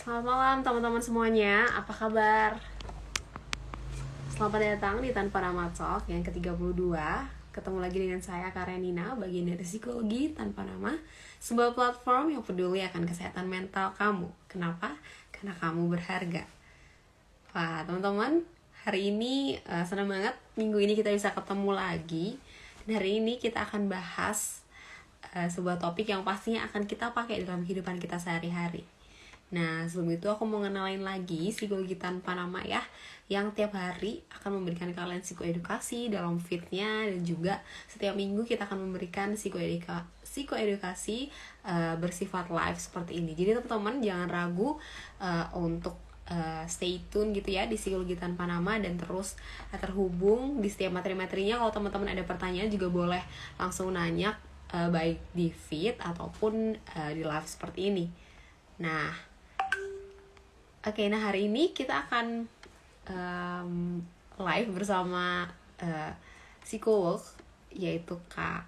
Selamat malam teman-teman semuanya, apa kabar? Selamat datang di Tanpa Nama Talk yang ke-32. Ketemu lagi dengan saya Karenina, bagian dari Psikologi Tanpa Nama, sebuah platform yang peduli akan kesehatan mental kamu. Kenapa? Karena kamu berharga. Wah teman-teman, hari ini senang banget minggu ini kita bisa ketemu lagi. Dan hari ini kita akan bahas sebuah topik yang pastinya akan kita pakai dalam kehidupan kita sehari-hari. Nah, sebelum itu aku mau ngenalin lagi Psikologi Tanpa Nama ya, yang tiap hari akan memberikan kalian psikoedukasi dalam fitnya, dan juga setiap minggu kita akan memberikan psikoedukasi bersifat live seperti ini. Jadi teman-teman jangan ragu untuk stay tune gitu ya di Psikologi Tanpa Nama, dan terus terhubung di setiap materi-materinya. Kalau teman-teman ada pertanyaan juga boleh langsung nanya, baik di feed ataupun di live seperti ini. Nah, Oke, nah hari ini kita akan live bersama psikolog, yaitu Kak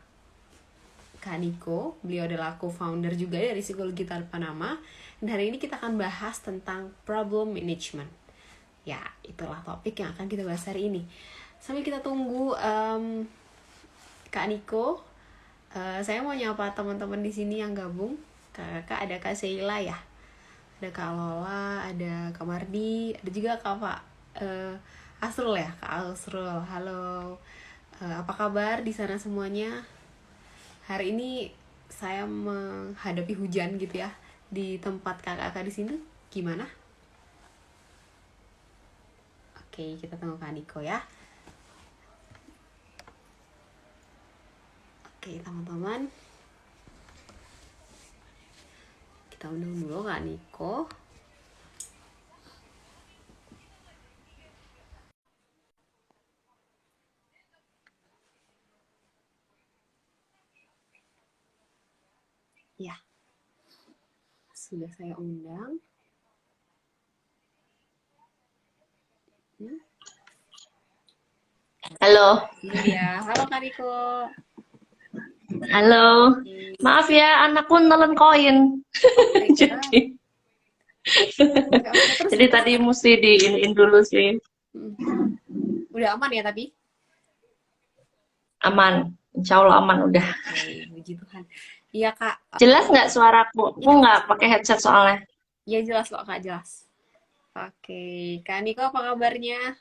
Niko. Beliau adalah co-founder juga dari Psikologi Tanpa Nama. Dan hari ini kita akan bahas tentang problem management. Ya, itulah topik yang akan kita bahas hari ini. Sambil kita tunggu Kak Niko, saya mau nyapa teman-teman di sini yang gabung. Ada Kak Sheila ya, ada Kak Lola, ada Kak Mardi, ada juga Kak Asrul ya, Kak Asrul. Halo, apa kabar di sana semuanya? Hari ini saya menghadapi hujan gitu ya di tempat kakak-kakak di sini. Gimana? Oke, kita tunggu Kak Niko ya. Oke, teman-teman, kita undang dulu Kak Niko. Ya, sudah saya undang. Halo. Iya, halo Kak Niko. Halo. Maaf ya, anakku nelen koin. Jadi, jadi tadi mesti diinin dulu sih. Udah aman ya tapi? Aman. Insya Allah aman udah. Oke, puji Tuhan. Iya Kak. Jelas nggak suaraku? Aku nggak pakai headset soalnya. Iya jelas kok Kak, jelas. Oke, Kak Niko apa kabarnya?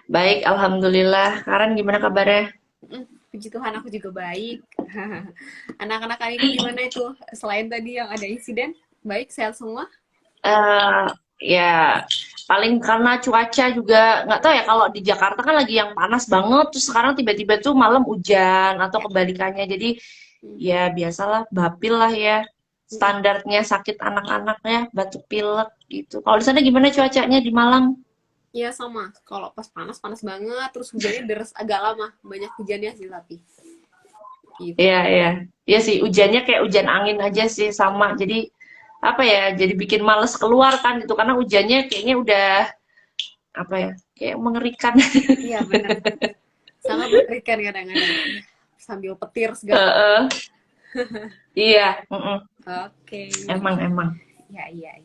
Baik, alhamdulillah. Karen gimana kabarnya? Puji Tuhan aku juga baik. Anak-anak Kak Niko gimana itu? Selain tadi yang ada insiden, baik, sehat semua? Ya paling karena cuaca juga nggak tahu ya, kalau di Jakarta kan lagi yang panas banget, terus sekarang tiba-tiba tuh malam hujan atau kebalikannya. Jadi ya biasalah, bapil lah ya. Standarnya sakit anak-anaknya, batuk pilek gitu. Kalau di sana gimana cuacanya di Malang? Iya sama. Kalau pas panas panas banget, terus hujannya deres agak lama, banyak hujannya sih tapi. Gitu. Iya, iya. Iya sih, hujannya kayak hujan angin aja sih, sama. Jadi apa ya? Jadi bikin males keluar kan gitu, karena hujannya kayaknya udah apa ya? Kayak mengerikan. Iya benar. Sangat mengerikan kadang-kadang. Sambil petir segala. Iya, Oke. emang. Iya.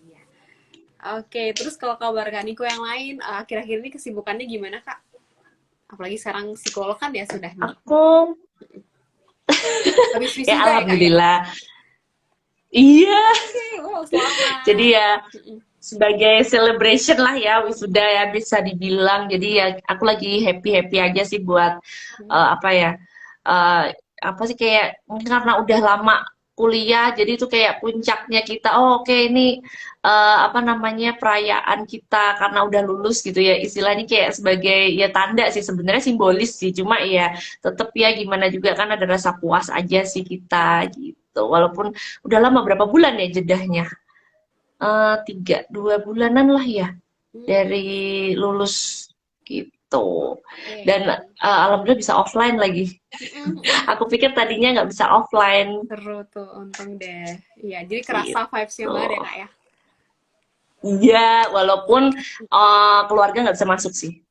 Oke, terus kalau kabar Kak Niko yang lain, akhir-akhir ini kesibukannya gimana Kak? Apalagi sekarang psikolog kan ya sudah nih. Aku Habis ya wisuda ya Kak ya? alhamdulillah. Iya. Wow, selamat. Jadi ya sebagai celebration lah ya, wisuda ya bisa dibilang. Jadi ya aku lagi happy aja sih buat apa ya? Apa sih, kayak mungkin karena udah lama kuliah, jadi itu kayak puncaknya kita. Oh, oke, ini apa namanya, perayaan kita karena udah lulus gitu ya. Istilahnya kayak sebagai ya tanda sih, sebenarnya simbolis sih. Cuma ya tetep ya gimana juga kan ada rasa puas aja sih kita gitu. Walaupun udah lama, berapa bulan ya jedahnya? 2 bulanan lah ya dari lulus gitu. Dan alhamdulillah bisa offline lagi. Aku pikir tadinya nggak bisa offline. Seru tuh, untung deh. Iya, jadi kerasa vibes-nya banget ya Kak ya? Iya, walaupun keluarga nggak bisa masuk sih.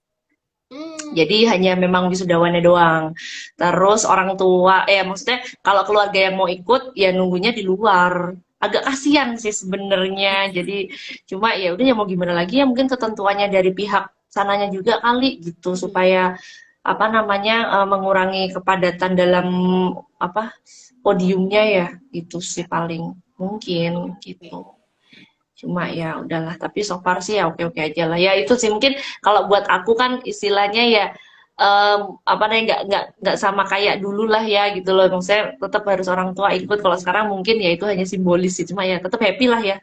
Jadi hanya memang wisudawannya doang. Terus orang tua, maksudnya kalau keluarga yang mau ikut, ya nunggunya di luar. agak kasihan sih sebenarnya. Jadi cuma ya udah ya mau gimana lagi ya, mungkin ketentuannya dari pihak sananya juga kali gitu, Hmm. supaya apa namanya mengurangi kepadatan dalam apa podiumnya ya, itu sih paling mungkin Oke. gitu. Cuma ya udahlah, tapi so far sih ya oke-oke aja lah. Ya itu sih mungkin kalau buat aku kan istilahnya ya apa namanya nggak sama kayak dulu lah ya gitu loh. Maksudnya tetap harus orang tua ikut. Kalau sekarang mungkin ya itu hanya simbolis sih. Cuma ya tetap happy lah ya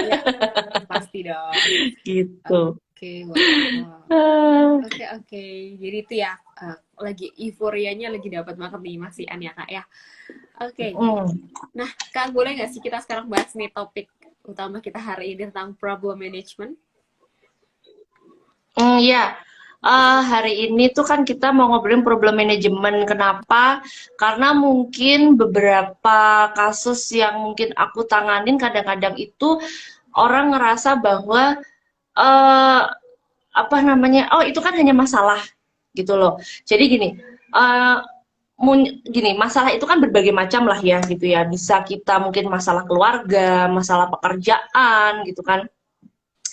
Ya, pasti dong. gitu. Oke, wow. Ah, Oke, oke. Jadi itu ya, lagi euforianya lagi dapat banget nih Mas Ian ya Kak ya. Oke. mm, Nah, Kak, boleh nggak sih kita sekarang bahas nih topik utama kita hari ini tentang problem management? ya. Hari ini tuh kan kita mau ngobrolin problem manajemen. Kenapa? Karena mungkin beberapa kasus yang mungkin aku tanganin kadang-kadang itu orang ngerasa bahwa eh apa namanya? Oh, itu kan hanya masalah gitu loh. Jadi gini, eh gini, masalah itu kan berbagai macam lah ya gitu ya. Bisa kita mungkin masalah keluarga, masalah pekerjaan gitu kan,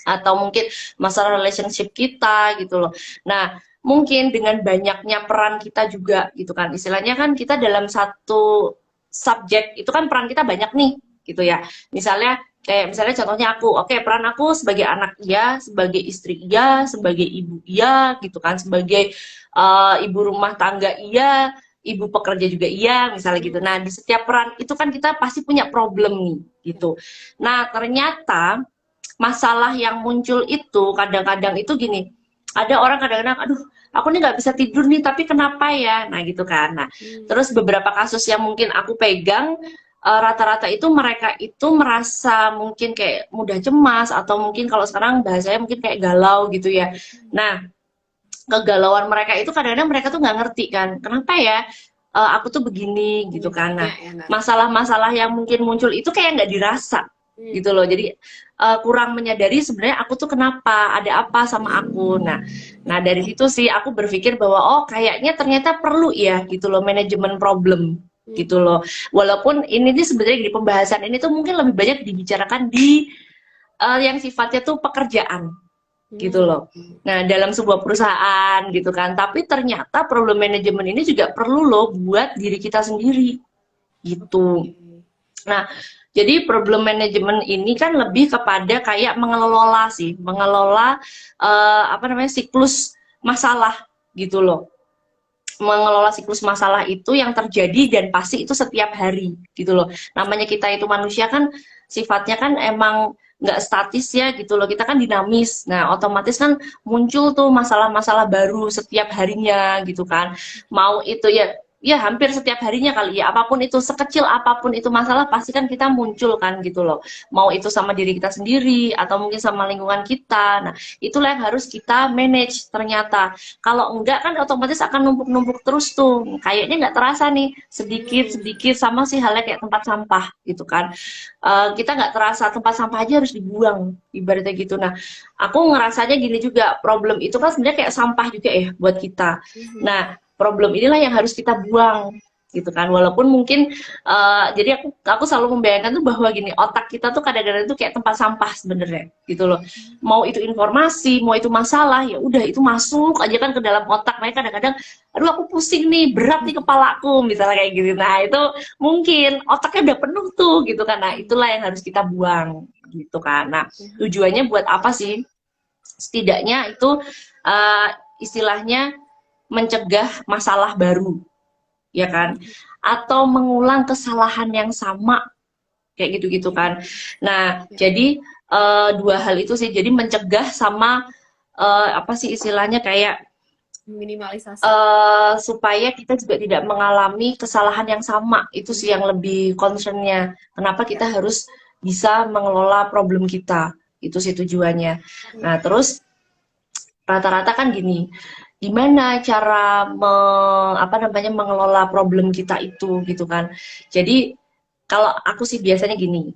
atau mungkin masalah relationship kita gitu loh. Nah, mungkin dengan banyaknya peran kita juga gitu kan. Istilahnya kan kita dalam satu subjek itu kan peran kita banyak nih gitu ya. Misalnya contohnya aku, oke, peran aku sebagai anak iya, sebagai istri iya, sebagai ibu iya gitu kan, sebagai ibu rumah tangga iya, ibu pekerja juga iya, misalnya gitu. Nah, di setiap peran itu kan kita pasti punya problem nih gitu. Nah, ternyata masalah yang muncul itu kadang-kadang itu gini, ada orang kadang-kadang, aduh, aku nih nggak bisa tidur nih, tapi kenapa ya? Nah gitu kan. Nah, Hmm. terus beberapa kasus yang mungkin aku pegang, rata-rata itu mereka itu merasa mungkin kayak mudah cemas, atau mungkin kalau sekarang bahasanya mungkin kayak galau gitu ya. Nah, kegalauan mereka itu kadang-kadang mereka tuh nggak ngerti kan, kenapa ya aku tuh begini gitu kan. Penyebabnya Nah, ya nggak? masalah-masalah yang mungkin muncul itu kayak nggak dirasa Hmm. gitu loh. Jadi kurang menyadari sebenarnya aku tuh kenapa, ada apa sama aku. Nah dari situ sih aku berpikir bahwa oh kayaknya ternyata perlu ya gitu loh manajemen problem Hmm. gitu loh. Walaupun ini nih sebenarnya di pembahasan ini tuh mungkin lebih banyak dibicarakan di yang sifatnya tuh pekerjaan gitu Hmm. loh. Nah, dalam sebuah perusahaan gitu kan. Tapi ternyata problem manajemen ini juga perlu loh buat diri kita sendiri gitu. Oke. Nah, jadi problem manajemen ini kan lebih kepada kayak mengelola sih, mengelola apa namanya siklus masalah gitu loh. Mengelola siklus masalah itu yang terjadi dan pasti itu setiap hari gitu loh. Namanya kita itu manusia kan sifatnya kan emang nggak statis ya gitu loh. Kita kan dinamis. Nah, otomatis kan muncul tuh masalah-masalah baru setiap harinya gitu kan. Mau itu ya ya hampir setiap harinya kali ya. Apapun itu sekecil apapun itu masalah pasti kan kita muncul kan gitu loh. Mau itu sama diri kita sendiri atau mungkin sama lingkungan kita. Nah, itulah yang harus kita manage ternyata. Kalau enggak kan otomatis akan numpuk-numpuk terus tuh. Kayaknya nggak terasa nih, Hmm. sedikit-sedikit sama sih halnya kayak tempat sampah gitu kan. Kita nggak terasa tempat sampah aja harus dibuang, ibaratnya gitu. Nah, aku ngerasanya gini juga, problem itu kan sebenarnya kayak sampah juga ya buat kita. Hmm. Nah, problem inilah yang harus kita buang gitu kan, walaupun mungkin jadi aku selalu membayangkan tuh bahwa gini, otak kita tuh kadang-kadang tuh kayak tempat sampah sebenarnya gitu loh. Mau itu informasi, mau itu masalah, ya udah itu masuk aja kan ke dalam otak. Mereka kadang-kadang, aduh aku pusing nih, berat nih kepalaku, misalnya kayak gitu. Nah itu mungkin otaknya udah penuh tuh gitu kan. Nah itulah yang harus kita buang gitu kan. Nah tujuannya buat apa sih? Setidaknya itu uh, istilahnya mencegah masalah baru, ya kan? Atau mengulang kesalahan yang sama kayak gitu-gitu kan. Nah, Ya. jadi dua hal itu sih. Jadi mencegah sama apa sih istilahnya kayak Minimalisasi. supaya kita juga tidak mengalami kesalahan yang sama. Itu sih Hmm. yang lebih concernnya. Kenapa Ya. kita harus bisa mengelola problem kita? Itu sih tujuannya. Nah, terus rata-rata kan gini, gimana cara apa namanya mengelola problem kita itu gitu kan. Jadi kalau aku sih biasanya gini,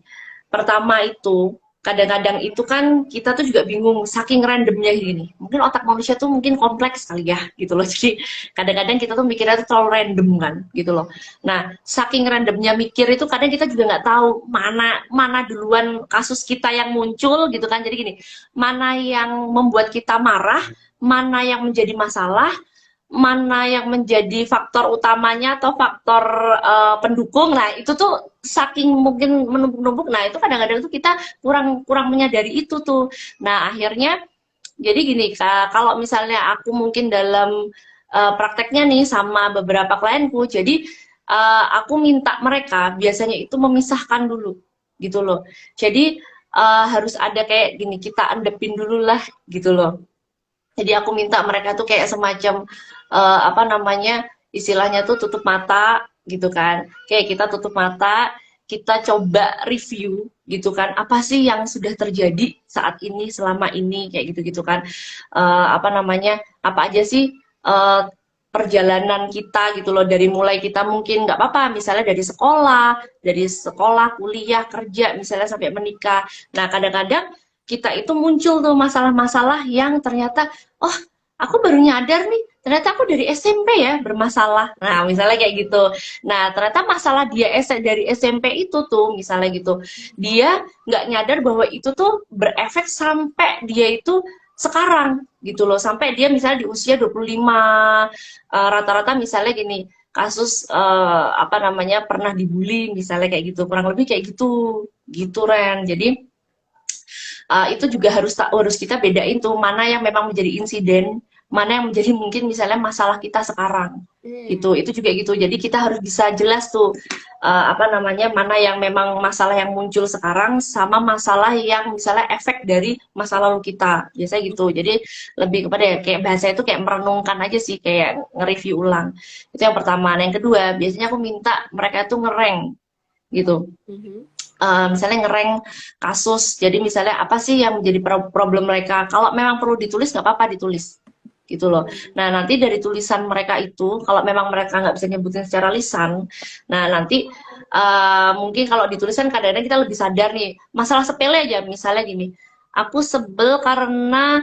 pertama itu kadang-kadang itu kan kita tuh juga bingung saking randomnya gini. Mungkin otak manusia tuh mungkin kompleks kali ya gitu loh. Jadi kadang-kadang kita tuh mikirnya tuh terlalu random kan gitu loh. Nah, saking randomnya mikir itu kadang kita juga nggak tahu mana mana duluan kasus kita yang muncul gitu kan. Jadi gini, mana yang membuat kita marah, mana yang menjadi masalah, mana yang menjadi faktor utamanya atau faktor pendukung. Nah, itu tuh saking mungkin menumpuk-numpuk. Nah, itu kadang-kadang tuh kita kurang kurang menyadari itu tuh. Nah, akhirnya jadi gini, kalau misalnya aku mungkin dalam prakteknya nih sama beberapa klienku, jadi aku minta mereka biasanya itu memisahkan dulu gitu loh. Jadi harus ada kayak gini, kita endepin dulu lah gitu loh. Jadi aku minta mereka tuh kayak semacam apa namanya, istilahnya tuh tutup mata gitu kan. Kayak kita tutup mata, kita coba review gitu kan. Apa sih yang sudah terjadi saat ini, selama ini kayak gitu-gitu kan. Apa namanya? Apa aja sih perjalanan kita gitu loh, dari mulai kita mungkin nggak apa-apa misalnya dari sekolah kuliah kerja misalnya sampai menikah. Nah, kadang-kadang kita itu muncul tuh masalah-masalah yang ternyata, oh, aku baru nyadar nih, ternyata aku dari SMP ya bermasalah. Nah, misalnya kayak gitu. Nah, ternyata masalah dia dari SMP itu tuh, misalnya gitu, dia nggak nyadar bahwa itu tuh berefek sampai dia itu sekarang gitu loh, sampai dia misalnya di usia 25, rata-rata misalnya gini, kasus apa namanya, pernah dibully misalnya kayak gitu, kurang lebih kayak gitu gitu Ren. Jadi itu juga harus kita bedain tuh mana yang memang menjadi insiden, mana yang menjadi mungkin misalnya masalah kita sekarang gitu. Itu juga gitu. Jadi kita harus bisa jelas tuh apa namanya, mana yang memang masalah yang muncul sekarang sama masalah yang misalnya efek dari masa lalu kita. Biasanya gitu. Jadi lebih kepada ya, kayak bahasa itu kayak merenungkan aja sih, kayak nge-review ulang. Itu yang pertama. Nah, yang kedua, biasanya aku minta mereka tuh ngerank gitu. Misalnya ngerank kasus, jadi misalnya apa sih yang menjadi problem mereka, kalau memang perlu ditulis nggak apa-apa ditulis gitu loh. Nah, nanti dari tulisan mereka itu, kalau memang mereka nggak bisa nyebutin secara lisan, nah nanti mungkin kalau ditulisan kadang-kadang kita lebih sadar nih, masalah sepele aja misalnya gini, aku sebel karena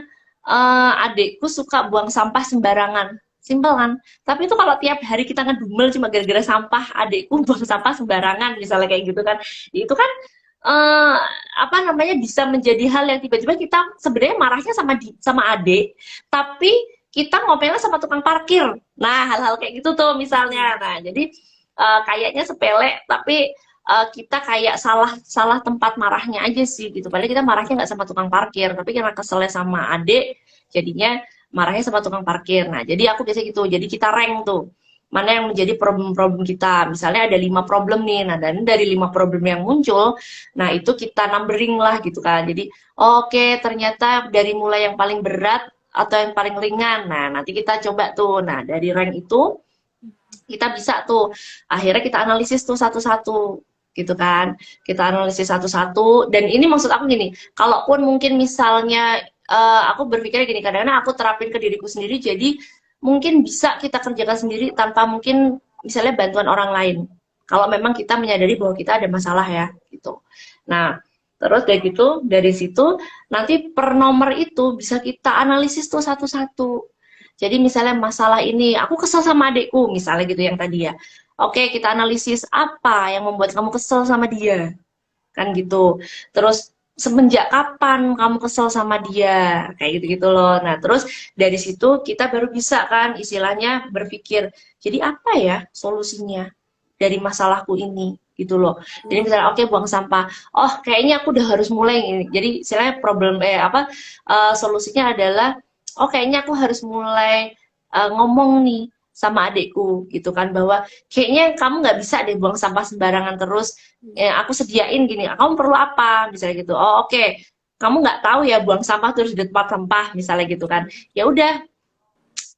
adikku suka buang sampah sembarangan. Simpel kan? Tapi itu kalau tiap hari kita ngedumel cuma gara-gara sampah, adikku buang sampah sembarangan misalnya kayak gitu kan. Itu kan eh, apa namanya, bisa menjadi hal yang tiba-tiba kita sebenarnya marahnya sama adik, tapi kita ngomelnya sama tukang parkir. Nah, hal-hal kayak gitu tuh misalnya. Nah, jadi kayaknya sepele, tapi kita kayak salah salah tempat marahnya aja sih gitu. Padahal kita marahnya nggak sama tukang parkir, tapi karena keselnya sama adik, jadinya marahnya sama tukang parkir. Nah, jadi aku biasanya gitu. Jadi kita rank tuh, mana yang menjadi problem-problem kita. Misalnya ada 5 problem nih. Nah, dan dari 5 problem yang muncul, nah itu kita numbering lah gitu kan. Jadi, oke, ternyata dari mulai yang paling berat atau yang paling ringan. Nah, nanti kita coba tuh. Nah, dari rank itu kita bisa tuh akhirnya kita analisis tuh satu-satu gitu kan. Kita analisis satu-satu, dan ini maksud aku gini, kalaupun mungkin misalnya aku berpikirnya gini, kadang-kadang aku terapin ke diriku sendiri, jadi mungkin bisa kita kerjakan sendiri tanpa mungkin misalnya bantuan orang lain. Kalau memang kita menyadari bahwa kita ada masalah ya, gitu. Nah, terus dari gitu, dari situ nanti per nomor itu bisa kita analisis tuh satu-satu. Jadi misalnya masalah ini, aku kesel sama adekku, misalnya gitu yang tadi ya. Oke, kita analisis apa yang membuat kamu kesel sama dia, kan gitu. Terus semenjak kapan kamu kesel sama dia, kayak gitu-gitu loh. Nah, terus dari situ kita baru bisa kan istilahnya berpikir, jadi apa ya solusinya dari masalahku ini gitu loh. Jadi misalnya oke, buang sampah, oh kayaknya aku udah harus mulai ini. Jadi istilahnya problem solusinya adalah, oh kayaknya aku harus mulai ngomong nih sama adikku gitu kan, bahwa kayaknya kamu nggak bisa deh buang sampah sembarangan terus, aku sediain gini, kamu perlu apa misalnya gitu. Oh oke, kamu nggak tahu ya buang sampah terus di tempat sampah misalnya gitu kan, ya udah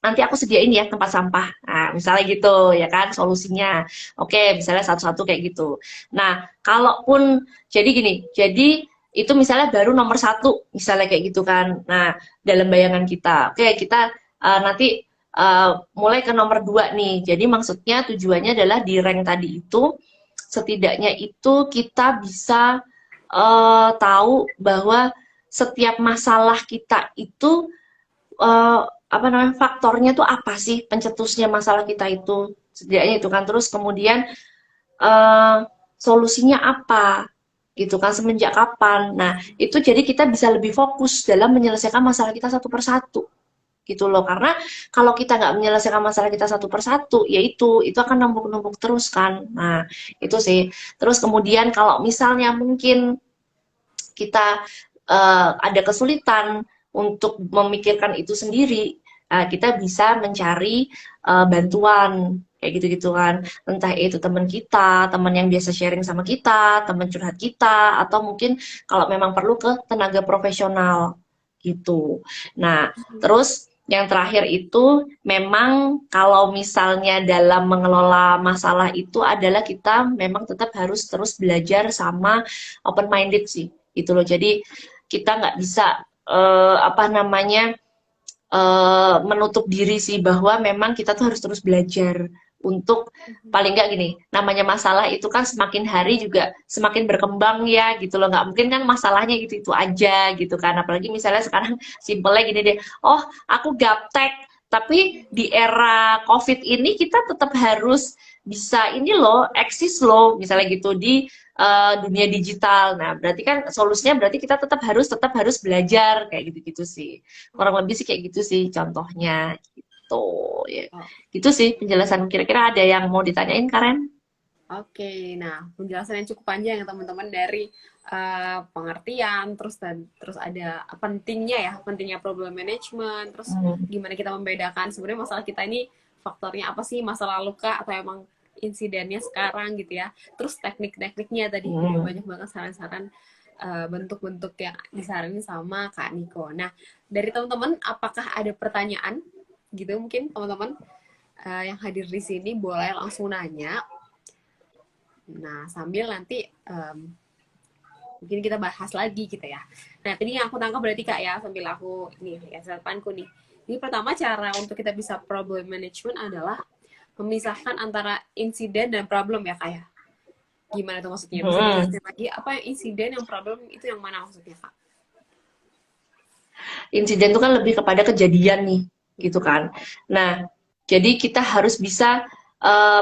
nanti aku sediain ya tempat sampah. Nah, misalnya gitu ya kan solusinya. Oke, misalnya satu-satu kayak gitu. Nah, kalaupun jadi gini, jadi itu misalnya baru nomor 1 misalnya kayak gitu kan. Nah, dalam bayangan kita, oke kita nanti mulai ke nomor 2 nih. Jadi maksudnya tujuannya adalah di rank tadi itu setidaknya itu kita bisa tahu bahwa setiap masalah kita itu apa namanya faktornya tuh apa sih pencetusnya masalah kita itu setidaknya itu kan terus kemudian eh, solusinya apa gitu kan semenjak kapan. Nah, itu jadi kita bisa lebih fokus dalam menyelesaikan masalah kita satu persatu gitu loh. Karena kalau kita nggak menyelesaikan masalah kita satu persatu, ya itu akan numpuk-numpuk terus kan. Nah, itu sih. Terus kemudian kalau misalnya mungkin kita ada kesulitan untuk memikirkan itu sendiri, kita bisa mencari bantuan kayak gitu-gitu kan, entah itu teman kita, teman yang biasa sharing sama kita, teman curhat kita, atau mungkin kalau memang perlu ke tenaga profesional gitu. Nah, terus yang terakhir itu memang kalau misalnya dalam mengelola masalah itu adalah kita memang tetap harus terus belajar sama open minded sih gitu loh. Jadi kita nggak bisa apa namanya menutup diri sih bahwa memang kita tuh harus terus belajar untuk paling nggak gini namanya masalah itu kan semakin hari juga semakin berkembang ya gitu loh nggak mungkin kan masalahnya itu aja gitu kan apalagi misalnya sekarang simpelnya gini deh oh aku gaptek tapi di era COVID ini kita tetap harus bisa ini loh eksis loh misalnya gitu di dunia digital. Nah, berarti kan solusinya berarti kita tetap harus belajar kayak gitu-gitu sih. Kurang lebih sih kayak gitu sih contohnya gitu ya. Oh, Gitu sih penjelasan kira-kira ada yang mau ditanyain Karen? oke, nah penjelasan yang cukup panjang ya teman-teman dari pengertian, terus ada pentingnya problem management, terus Hmm. gimana kita membedakan sebenarnya masalah kita ini faktornya apa sih, masa lalu kah atau emang insidennya sekarang gitu ya. Terus teknik-tekniknya tadi udah Hmm. banyak banget saran-saran bentuk-bentuk yang disaranin sama Kak Niko. Nah, dari teman-teman apakah ada pertanyaan gitu mungkin teman-teman yang hadir di sini boleh langsung nanya. Nah, sambil nanti mungkin kita bahas lagi gitu ya. Nah, tadi yang aku tangkap berarti Kak ya, sambil aku ini ya catatanku nih. Ini pertama cara untuk kita bisa problem management adalah memisahkan antara insiden dan problem ya Kak ya. Gimana tuh maksudnya? Bisa Hmm. dijelasin lagi apa yang insiden, yang problem itu yang mana maksudnya Kak? Insiden itu kan lebih kepada kejadian nih, gitu kan. Nah, jadi kita harus bisa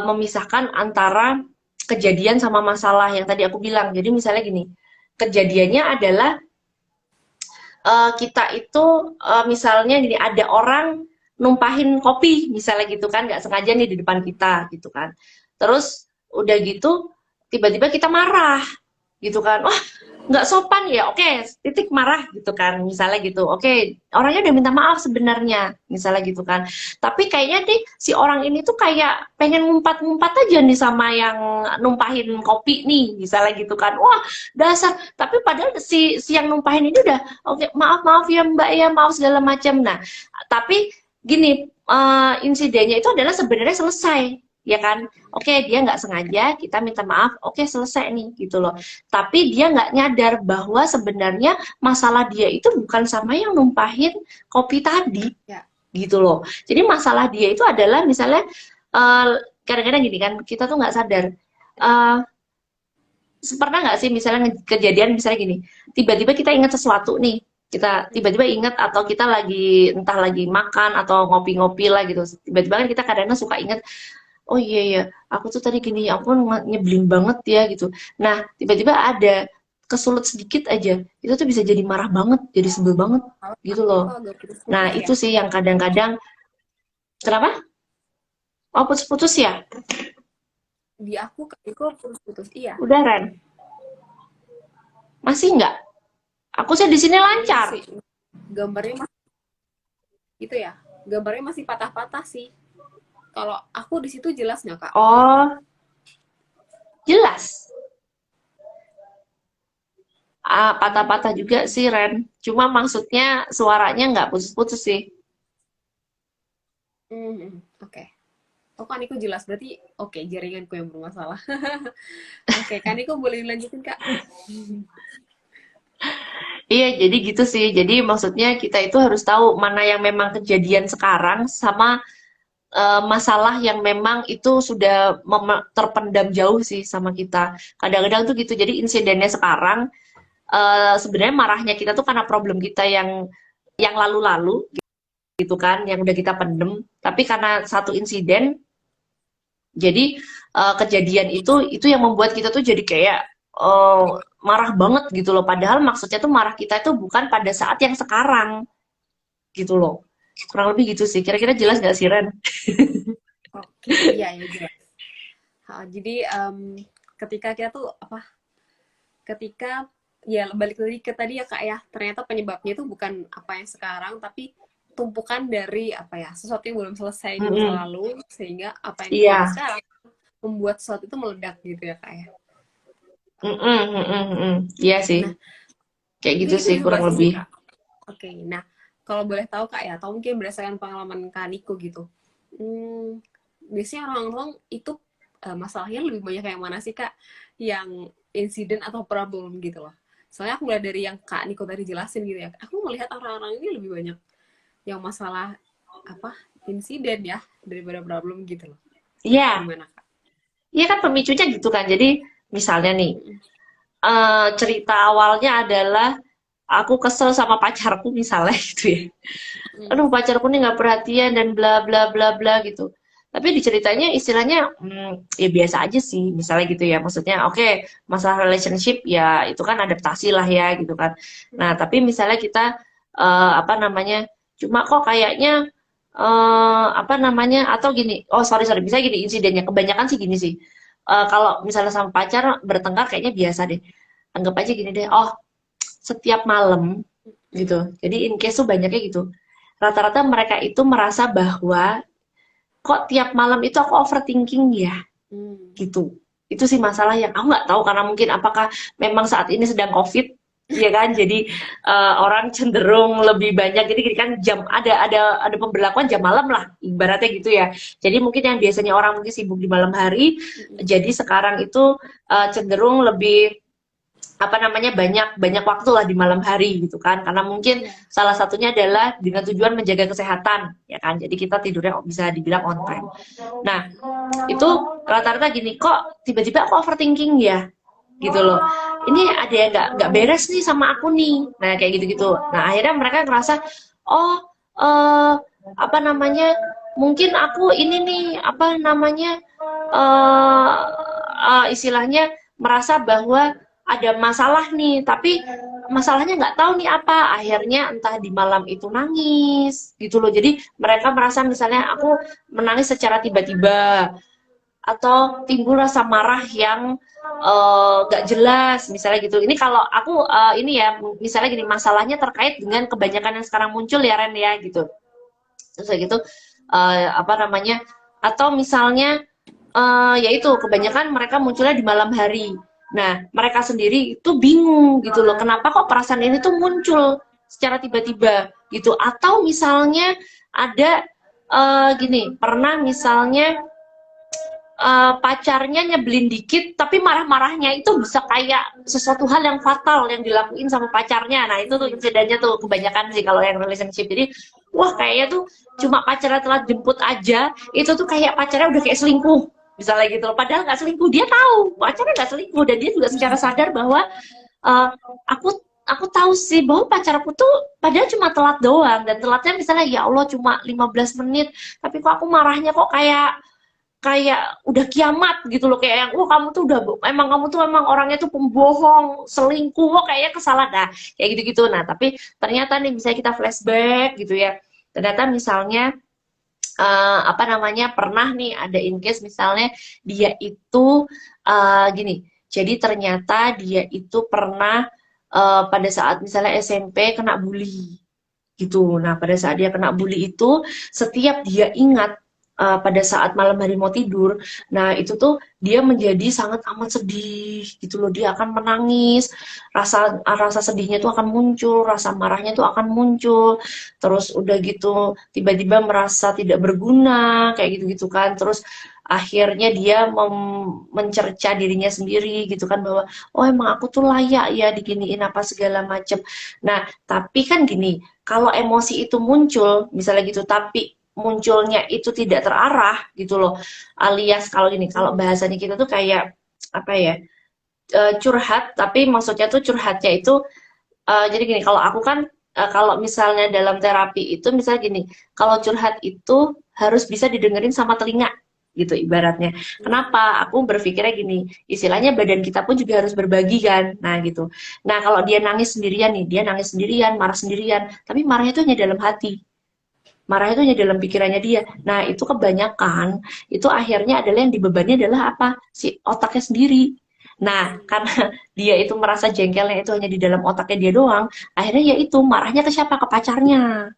memisahkan antara kejadian sama masalah yang tadi aku bilang. Jadi misalnya gini, kejadiannya adalah kita itu misalnya gini ada orang numpahin kopi misalnya gitu kan nggak sengaja nih di depan kita gitu kan terus udah gitu tiba-tiba kita marah gitu kan wah nggak sopan ya oke titik marah gitu kan misalnya gitu oke orangnya udah minta maaf sebenarnya misalnya gitu kan tapi kayaknya nih si orang ini tuh kayak pengen ngumpat-ngumpat aja nih sama yang numpahin kopi nih misalnya gitu kan wah dasar tapi padahal si yang numpahin ini udah oke maaf maaf ya mbak ya maaf segala macam nah tapi gini insidennya itu adalah sebenarnya selesai ya kan oke dia nggak sengaja kita minta maaf oke selesai nih gitu loh tapi dia nggak nyadar bahwa sebenarnya masalah dia itu bukan sama yang numpahin kopi tadi Ya. gitu loh jadi masalah dia itu adalah misalnya eh, kadang-kadang gini kan kita tuh nggak sadar eh, pernah nggak sih misalnya kejadian misalnya gini tiba-tiba kita ingat sesuatu nih kita tiba-tiba ingat atau kita lagi entah lagi makan atau ngopi-ngopi lah gitu tiba-tiba kan kita kadang-kadang suka ingat oh iya ya aku tuh tadi gini aku nyebelin banget ya gitu nah tiba-tiba ada kesulut sedikit aja itu tuh bisa jadi marah banget jadi sebel banget Kalau gitu aku loh tuh agak nah putus-putus ya. itu sih yang kadang-kadang kenapa oh putus-putus ya Di aku itu putus-putus. Iya. udah Ren masih nggak aku sih di sini Iya lancar sih. Gambarnya masih itu ya. Gambarnya masih patah-patah sih. Kalau aku di situ jelas nggak Kak? oh jelas patah-patah juga sih Ren cuma maksudnya suaranya nggak putus-putus sih. Hmm, oke. Oh, kan Niko jelas. Berarti oke, jaringanku yang bermasalah. Oke, kan Niko boleh dilanjutin, Kak? Iya, jadi gitu sih. Jadi maksudnya kita itu harus tahu mana yang memang kejadian sekarang sama masalah yang memang itu sudah terpendam jauh sih sama kita. Kadang-kadang tuh gitu. Jadi insidennya sekarang, sebenarnya marahnya kita tuh karena problem kita yang lalu-lalu gitu kan, yang udah kita pendem. Tapi karena satu insiden, jadi kejadian itu yang membuat kita tuh jadi kayak eh, marah banget gitu loh. Padahal maksudnya tuh marah kita itu bukan pada saat yang sekarang gitu loh. Kurang lebih gitu sih. Kira-kira jelas gak sih, Ren? Oke, iya ya jelas. Jadi ketika kita tuh apa? Ketika ya balik lagi ke tadi ya Kak ya, ternyata penyebabnya itu bukan apa yang sekarang, tapi tumpukan dari apa ya, sesuatu yang belum selesai di masa Mm-mm. lalu, sehingga apa yang terjadi Iya. sekarang membuat sesuatu itu meledak gitu ya Kak ya. Mm-mm, mm-mm, mm-mm. Iya sih. Nah, Kayak mungkin gitu kita sih bisa kurang bahas ini lebih. Kak. Oke, nah kalau boleh tahu Kak ya, atau mungkin berdasarkan pengalaman Kak Niko gitu, hmm, biasanya orang-orang itu masalahnya lebih banyak yang mana sih Kak? Yang insiden atau problem gitu loh. Soalnya aku mulai dari yang Kak Niko tadi jelasin gitu ya. Aku melihat orang-orang ini lebih banyak yang masalah apa insiden ya daripada problem gitu loh. Iya. Gimana Kak? Iya kan pemicunya gitu kan. Jadi misalnya nih, Mm-mm. cerita awalnya adalah aku kesel sama pacarku misalnya gitu ya. Mm. Aduh pacarku nih nggak perhatian dan bla bla bla bla gitu. Tapi diceritanya istilahnya ya biasa aja sih misalnya gitu ya. Maksudnya oke, masalah relationship ya itu kan adaptasi lah ya gitu kan. Nah tapi misalnya kita apa namanya cuma kok kayaknya apa namanya atau gini oh sorry sorry bisa gini insidennya kebanyakan sih gini sih. Kalau misalnya sama pacar bertengkar kayaknya biasa deh. Anggap aja gini deh. Oh setiap malam gitu. Mm-mm. Jadi in case tuh banyaknya gitu. Rata-rata mereka itu merasa bahwa kok tiap malam itu aku overthinking ya Mm. gitu. Itu sih masalah yang aku nggak tahu karena mungkin apakah memang saat ini sedang COVID ya kan jadi orang cenderung lebih banyak jadi kan jam ada pemberlakuan jam malam lah ibaratnya gitu ya jadi mungkin yang biasanya orang mungkin sibuk di malam hari Mm-mm. jadi sekarang itu cenderung lebih apa namanya banyak banyak waktu lah di malam hari gitu kan karena mungkin Iya. salah satunya adalah dengan tujuan menjaga kesehatan ya kan jadi kita tidurnya bisa dibilang on time nah itu rata-rata gini kok tiba-tiba aku overthinking ya gitu loh ini ada yang nggak beres nih sama aku nih nah kayak gitu-gitu nah akhirnya mereka ngerasa oh eh apa namanya mungkin aku ini nih apa namanya eh istilahnya merasa bahwa ada masalah nih tapi masalahnya nggak tahu nih apa akhirnya entah di malam itu nangis gitu loh jadi mereka merasa misalnya aku menangis secara tiba-tiba atau timbul rasa marah yang gak jelas misalnya gitu ini kalau aku ini ya misalnya gini masalahnya terkait dengan kebanyakan yang sekarang muncul ya Ren ya gitu terus kayak gitu apa namanya atau misalnya yaitu kebanyakan mereka munculnya di malam hari. Nah, mereka sendiri itu bingung gitu loh. Kenapa kok perasaan ini tuh muncul secara tiba-tiba gitu? Atau misalnya ada gini, pernah misalnya pacarnya nyebelin dikit, tapi marah-marahnya itu bisa kayak sesuatu hal yang fatal yang dilakuin sama pacarnya. Nah, itu tuh insidennya tuh kebanyakan sih kalau yang relationship. Jadi, wah kayaknya tuh cuma pacarnya telat jemput aja, itu tuh kayak pacarnya udah kayak selingkuh. Misalnya gitu loh. Padahal nggak selingkuh, dia tahu pacarnya nggak selingkuh dan dia juga secara sadar bahwa eh, aku tahu sih bahwa pacarku tuh padahal cuma telat doang dan telatnya misalnya ya Allah cuma 15 menit tapi kok aku marahnya kok kayak kayak udah kiamat gitu loh kayak yang wah kamu tuh udah emang kamu tuh emang orangnya tuh pembohong selingkuh wah kayaknya kesalahan dah kayak gitu-gitu nah tapi ternyata nih misalnya kita flashback gitu ya ternyata misalnya apa namanya pernah nih ada in case misalnya dia itu gini jadi ternyata dia itu pernah pada saat misalnya SMP kena bully gitu. Nah, pada saat dia kena bully itu, setiap dia ingat pada saat malam hari mau tidur, nah itu tuh dia menjadi sangat amat sedih gitu loh. Dia akan menangis, rasa rasa sedihnya tuh akan muncul, rasa marahnya tuh akan muncul. Terus udah gitu tiba-tiba merasa tidak berguna kayak gitu-gitu kan. Terus akhirnya dia mencerca dirinya sendiri gitu kan bahwa oh emang aku tuh layak ya diginiin apa segala macem. Nah, tapi kan gini, kalau emosi itu muncul, misalnya gitu, tapi munculnya itu tidak terarah gitu loh. Alias kalau gini, kalau bahasanya kita tuh kayak apa ya? curhat, tapi maksudnya tuh curhatnya itu jadi gini, kalau aku kan kalau misalnya dalam terapi itu misalnya gini, kalau curhat itu harus bisa didengerin sama telinga gitu ibaratnya. Kenapa? Aku berpikirnya gini, istilahnya badan kita pun juga harus berbagi kan. Nah, gitu. Nah, kalau dia nangis sendirian nih, dia nangis sendirian, marah sendirian, tapi marahnya itu hanya dalam hati. Marahnya itu hanya dalam pikirannya dia. Nah, itu kebanyakan, itu akhirnya adalah yang dibebani adalah apa? Si otaknya sendiri. Nah, karena dia itu merasa jengkelnya itu hanya di dalam otaknya dia doang, akhirnya ya itu marahnya ke siapa? Ke pacarnya.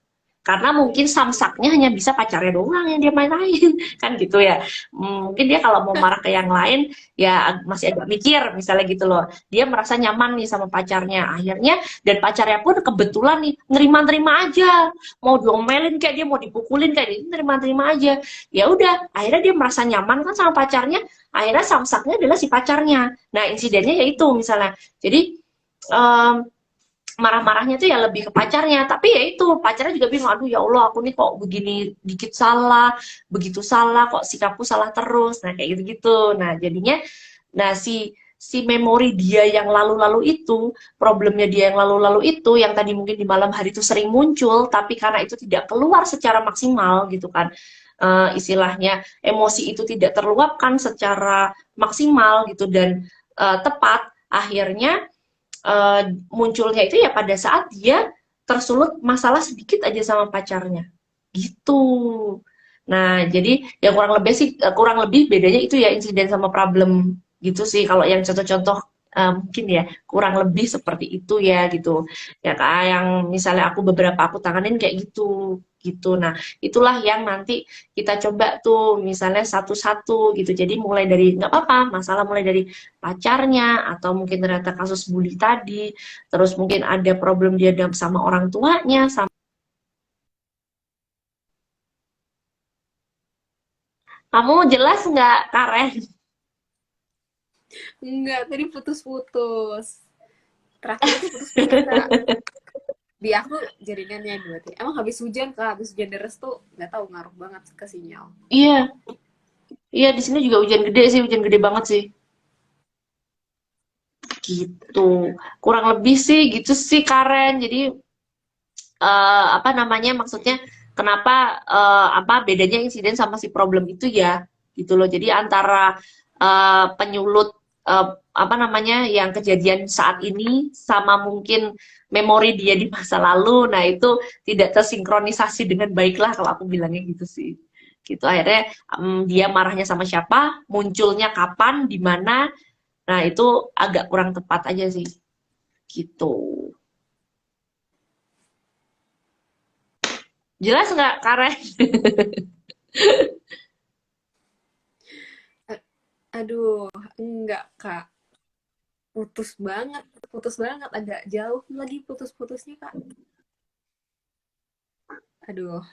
Karena mungkin samsaknya hanya bisa pacarnya doang yang dia main-main, kan gitu ya. Mungkin dia kalau mau marah ke yang lain, ya masih agak mikir, misalnya gitu loh. Dia merasa nyaman nih sama pacarnya, akhirnya, dan pacarnya pun kebetulan nih, nerima-nerima aja. Mau diomelin kayak dia, mau dipukulin kayak dia, nerima-nerima aja. Ya udah, akhirnya dia merasa nyaman kan sama pacarnya, akhirnya samsaknya adalah si pacarnya. Nah, insidennya yaitu misalnya. Jadi, um, marah-marahnya tuh ya lebih ke pacarnya, tapi ya itu pacarnya juga bingung, aduh ya Allah aku nih kok begini dikit salah, begitu salah, kok sikapku salah terus, nah kayak gitu-gitu. Nah jadinya, nah si memori dia yang lalu-lalu itu, problemnya dia yang lalu-lalu itu, yang tadi mungkin di malam hari itu sering muncul, tapi karena itu tidak keluar secara maksimal gitu kan, istilahnya emosi itu tidak terluapkan secara maksimal gitu dan tepat, akhirnya munculnya itu ya pada saat dia tersulut masalah sedikit aja sama pacarnya gitu. Nah, jadi ya kurang lebih sih kurang lebih bedanya itu ya insiden sama problem gitu sih. Kalau yang contoh-contoh mungkin ya kurang lebih seperti itu ya gitu. Ya kak, yang misalnya aku tanganin kayak gitu gitu. Nah, itulah yang nanti kita coba tuh misalnya satu-satu gitu. Jadi mulai dari nggak apa-apa, masalah mulai dari pacarnya atau mungkin ternyata kasus bully tadi, terus mungkin ada problem dia sama orang tuanya, sama kamu jelas nggak Karen? Enggak, tadi putus-putus. Terakhir itu putus-putus, Kak. Di aku jaringannya berarti. Emang habis hujan, Kak. Habis hujan deras tuh nggak tahu ngaruh banget ke sinyal. Iya, iya di sini juga hujan gede sih, hujan gede banget sih. Gitu. Kurang lebih sih gitu sih Karen. Jadi apa namanya maksudnya kenapa apa bedanya insiden sama si problem itu ya gitu loh. Jadi antara penyulut apa namanya yang kejadian saat ini sama mungkin memori dia di masa lalu, nah itu tidak tersinkronisasi dengan baik lah kalau aku bilangnya gitu sih. Gitu akhirnya dia marahnya sama siapa, munculnya kapan, di mana, nah itu agak kurang tepat aja sih. Gitu. Jelas nggak, Karen? A- Aduh, enggak, Kak. Putus banget. Putus banget. Agak jauh lagi putus-putusnya, Kak. Aduh.